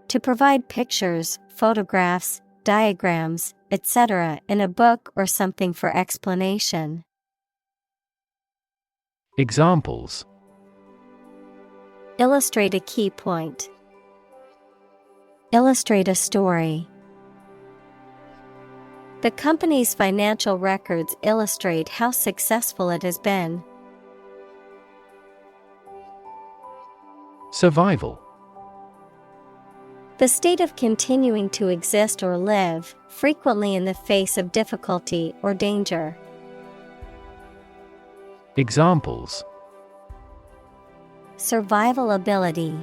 To provide pictures, photographs, diagrams, etc. in a book or something for explanation. Examples: illustrate a key point. Illustrate a story. The company's financial records illustrate how successful it has been. Survival. The state of continuing to exist or live, frequently in the face of difficulty or danger. Examples: survival ability.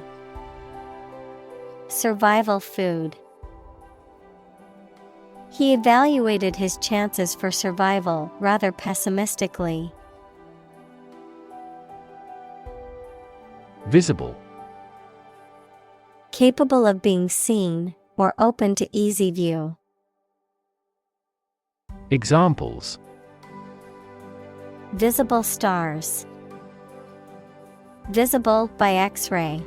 Survival food. He evaluated his chances for survival rather pessimistically. Visible. Capable of being seen, or open to easy view. Examples: visible stars. Visible by X-ray.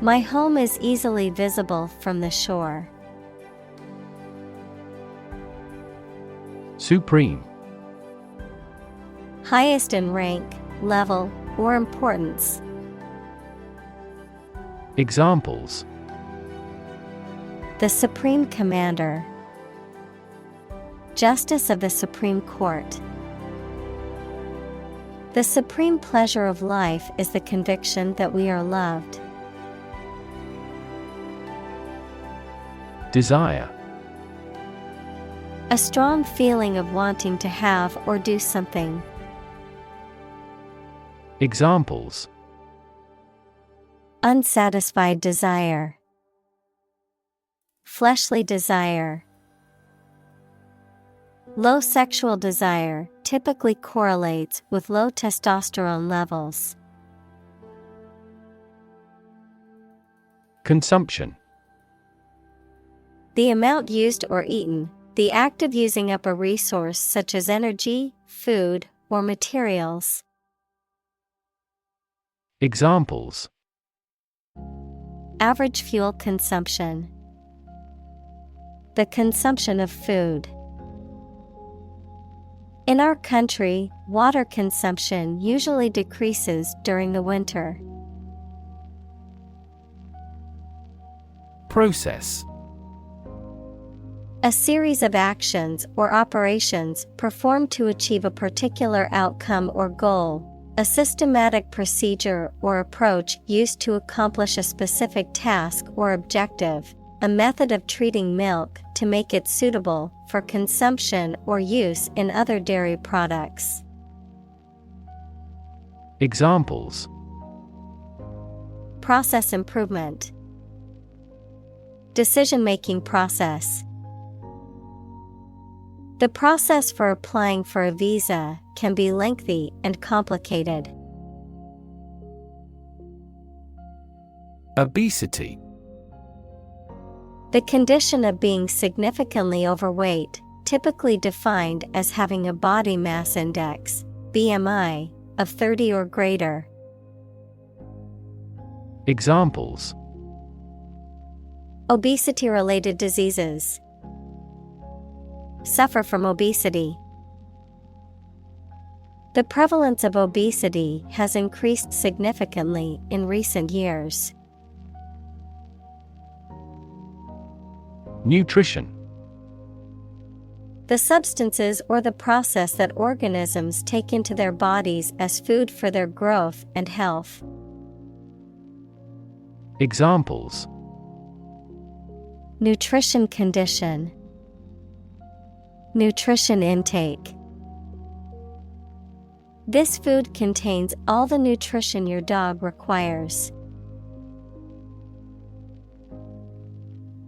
My home is easily visible from the shore. Supreme. Highest in rank, level, or importance. Examples: the Supreme Commander. Justice of the Supreme Court. The supreme pleasure of life is the conviction that we are loved. Desire. A strong feeling of wanting to have or do something. Examples: unsatisfied desire. Fleshly desire. Low sexual desire typically correlates with low testosterone levels. Consumption. The amount used or eaten, the act of using up a resource such as energy, food, or materials. Examples: average fuel consumption. The consumption of food. In our country, water consumption usually decreases during the winter. Process. A series of actions or operations performed to achieve a particular outcome or goal. A systematic procedure or approach used to accomplish a specific task or objective. A method of treating milk to make it suitable for consumption or use in other dairy products. Examples: process improvement. Decision-making process. The process for applying for a visa can be lengthy and complicated. Obesity. The condition of being significantly overweight, typically defined as having a body mass index, BMI, of 30 or greater. Examples: obesity-related diseases. Suffer from obesity. The prevalence of obesity has increased significantly in recent years. Nutrition. The substances or the process that organisms take into their bodies as food for their growth and health. Examples: Nutrition condition, nutrition intake. This food contains all the nutrition your dog requires.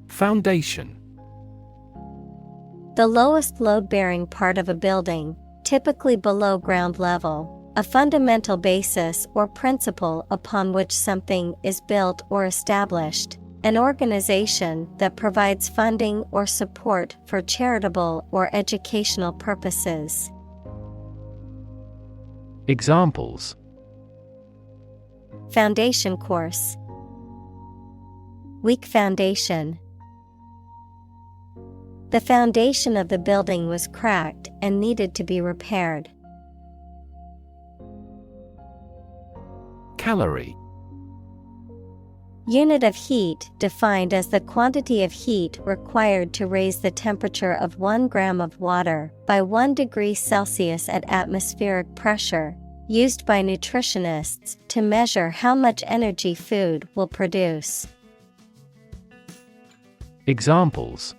Foundation. The lowest load-bearing part of a building, typically below ground level, a fundamental basis or principle upon which something is built or established, an organization that provides funding or support for charitable or educational purposes. Examples: Foundation course, weak foundation. The foundation of the building was cracked and needed to be repaired. Calorie. Unit of heat defined as the quantity of heat required to raise the temperature of 1 gram of water by 1 degree Celsius at atmospheric pressure, used by nutritionists to measure how much energy food will produce. Examples: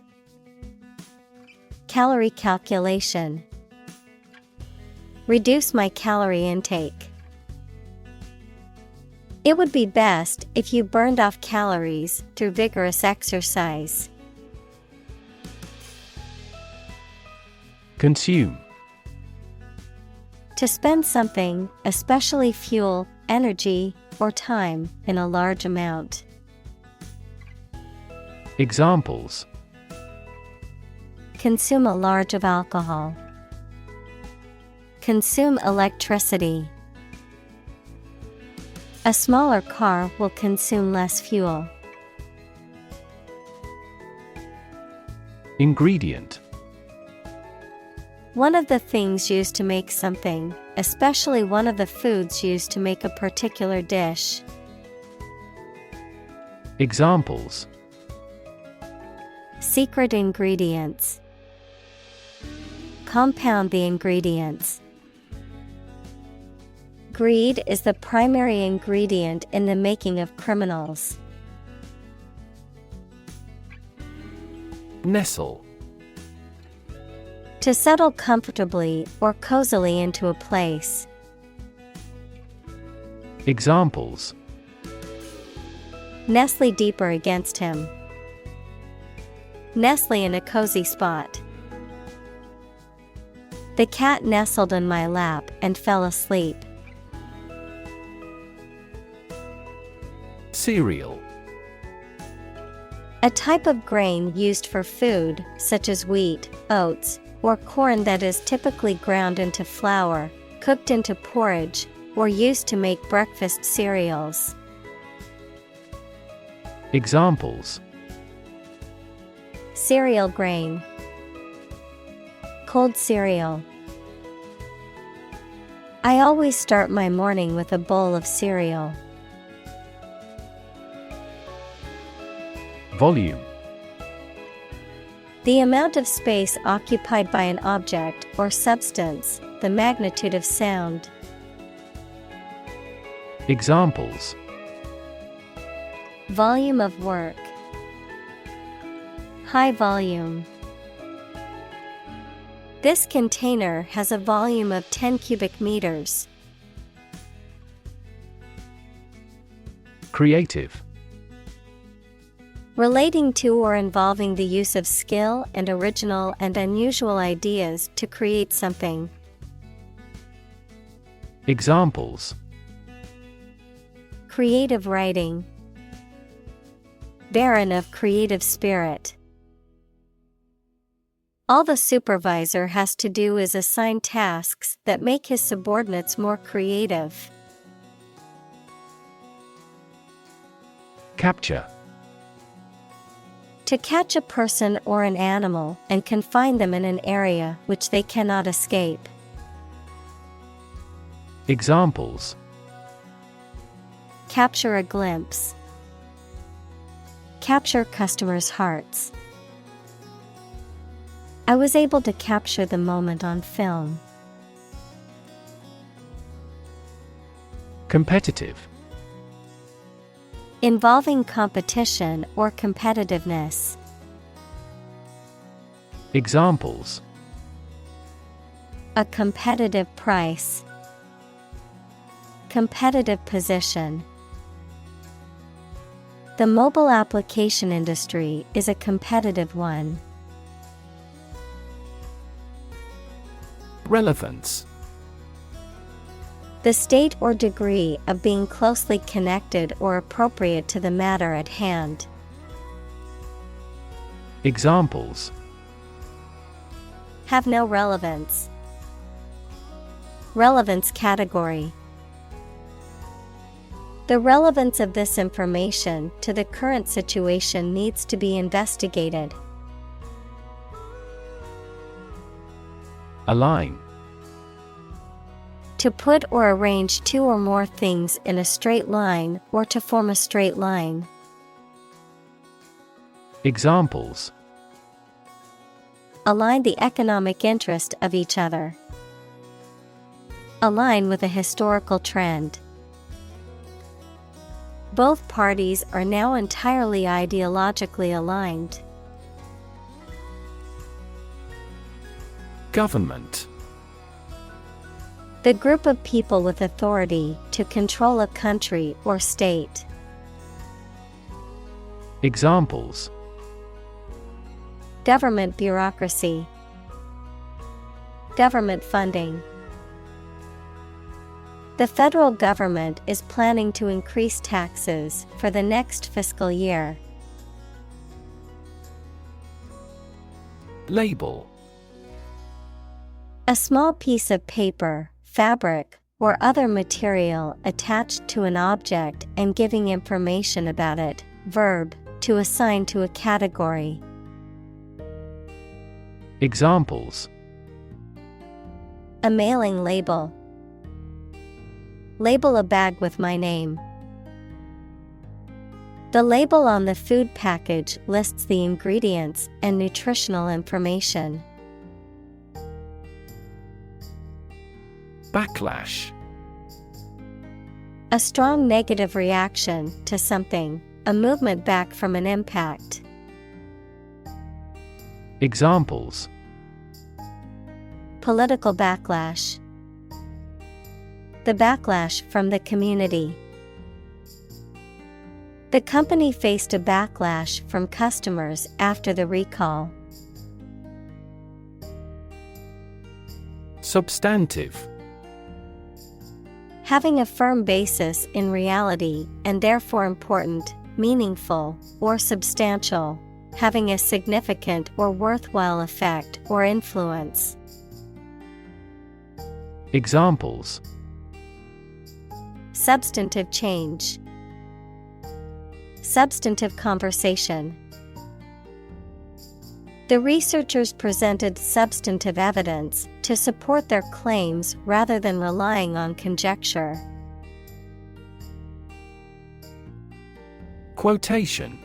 Calorie calculation. Reduce my calorie intake. It would be best if you burned off calories through vigorous exercise. Consume. To spend something, especially fuel, energy, or time, in a large amount. Examples: Consume a large of alcohol. Consume electricity. A smaller car will consume less fuel. Ingredient. One of the things used to make something, especially one of the foods used to make a particular dish. Examples: Secret ingredients. Compound the ingredients. Greed is the primary ingredient in the making of criminals. Nestle. To settle comfortably or cozily into a place. Examples: Nestle deeper against him. Nestle in a cozy spot. The cat nestled in my lap and fell asleep. Cereal. A type of grain used for food, such as wheat, oats, or corn that is typically ground into flour, cooked into porridge, or used to make breakfast cereals. Examples: Cereal grain. Cold cereal. I always start my morning with a bowl of cereal. Volume. The amount of space occupied by an object or substance, the magnitude of sound. Examples: Volume of work. High volume. This container has a volume of 10 cubic meters. Creative. Relating to or involving the use of skill and original and unusual ideas to create something. Examples: Creative writing. Barren of creative spirit. All the supervisor has to do is assign tasks that make his subordinates more creative. Capture. To catch a person or an animal and confine them in an area which they cannot escape. Examples: Capture a glimpse. Capture customers' hearts. I was able to capture the moment on film. Competitive. Involving competition or competitiveness. Examples: A competitive price. Competitive position. The mobile application industry is a competitive one. Relevance. The state or degree of being closely connected or appropriate to the matter at hand. Examples: Have no relevance. Relevance category. The relevance of this information to the current situation needs to be investigated. Align. To put or arrange two or more things in a straight line or to form a straight line. Examples: Align the economic interest of each other. Align with a historical trend. Both parties are now entirely ideologically aligned. Government. The group of people with authority to control a country or state. Examples: Government bureaucracy. Government funding. The federal government is planning to increase taxes for the next fiscal year. Label. A small piece of paper, fabric, or other material attached to an object and giving information about it. Verb, to assign to a category. Examples: A mailing label. Label a bag with my name. The label on the food package lists the ingredients and nutritional information. Backlash. A strong negative reaction to something, a movement back from an impact. Examples: Political backlash. The backlash from the community. The company faced a backlash from customers after the recall. Substantive. Having a firm basis in reality and therefore important, meaningful, or substantial. Having a significant or worthwhile effect or influence. Examples: Substantive change. Substantive conversation. The researchers presented substantive evidence to support their claims rather than relying on conjecture. Quotation.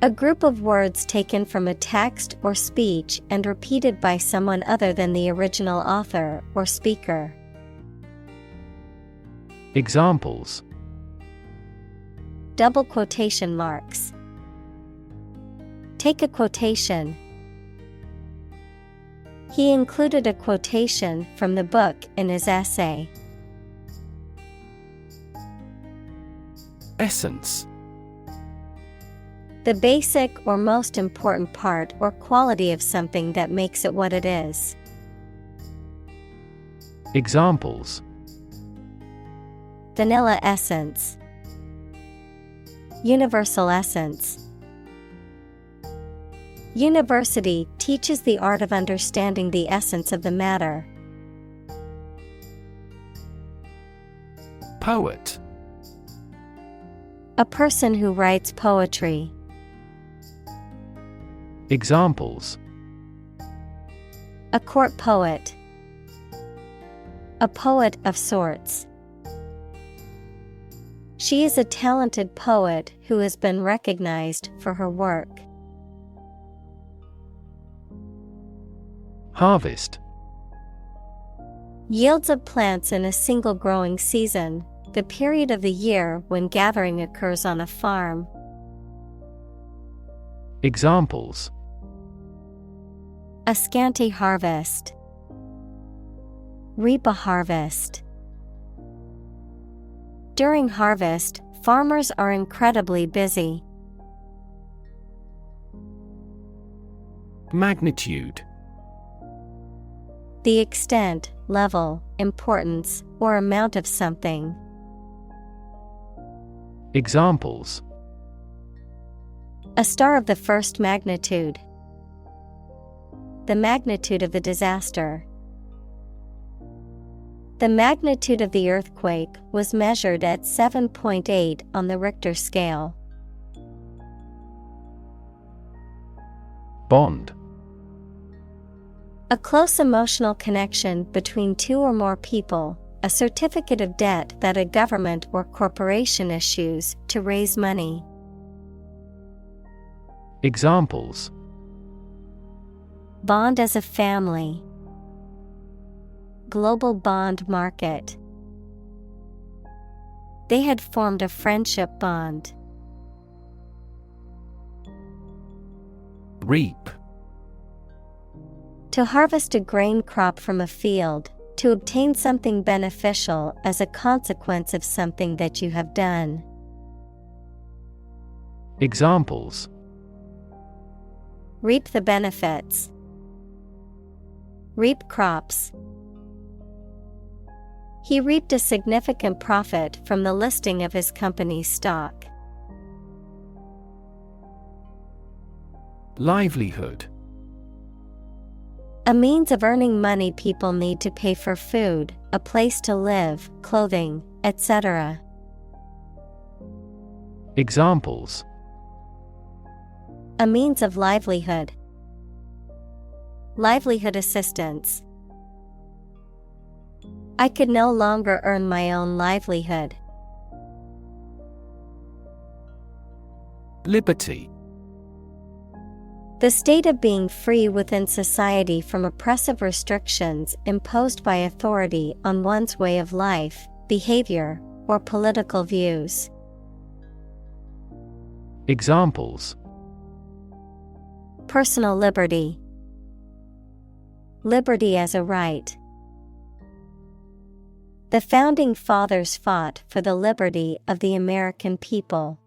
A group of words taken from a text or speech and repeated by someone other than the original author or speaker. Examples: Double quotation marks. Take a quotation. He included a quotation from the book in his essay. Essence. The basic or most important part or quality of something that makes it what it is. Examples: Vanilla essence. Universal essence. University teaches the art of understanding the essence of the matter. Poet. A person who writes poetry. Examples: A court poet. A poet of sorts. She is a talented poet who has been recognized for her work. Harvest. Yields of plants in a single growing season, the period of the year when gathering occurs on a farm. Examples: A scanty harvest. Reap a harvest. During harvest, farmers are incredibly busy. Magnitude. The extent, level, importance, or amount of something. Examples: A star of the first magnitude. The magnitude of the disaster. The magnitude of the earthquake was measured at 7.8 on the Richter scale. Bond. A close emotional connection between two or more people, a certificate of debt that a government or corporation issues to raise money. Examples: Bond as a family. Global bond market. They had formed a friendship bond. Reap. To harvest a grain crop from a field, to obtain something beneficial as a consequence of something that you have done. Examples: Reap the benefits. Reap crops. He reaped a significant profit from the listing of his company's stock. Livelihood. A means of earning money people need to pay for food, a place to live, clothing, etc. Examples: A means of livelihood. Livelihood assistance. I could no longer earn my own livelihood. Liberty. The state of being free within society from oppressive restrictions imposed by authority on one's way of life, behavior, or political views. Examples: Personal liberty. Liberty as a right. The founding fathers fought for the liberty of the American people.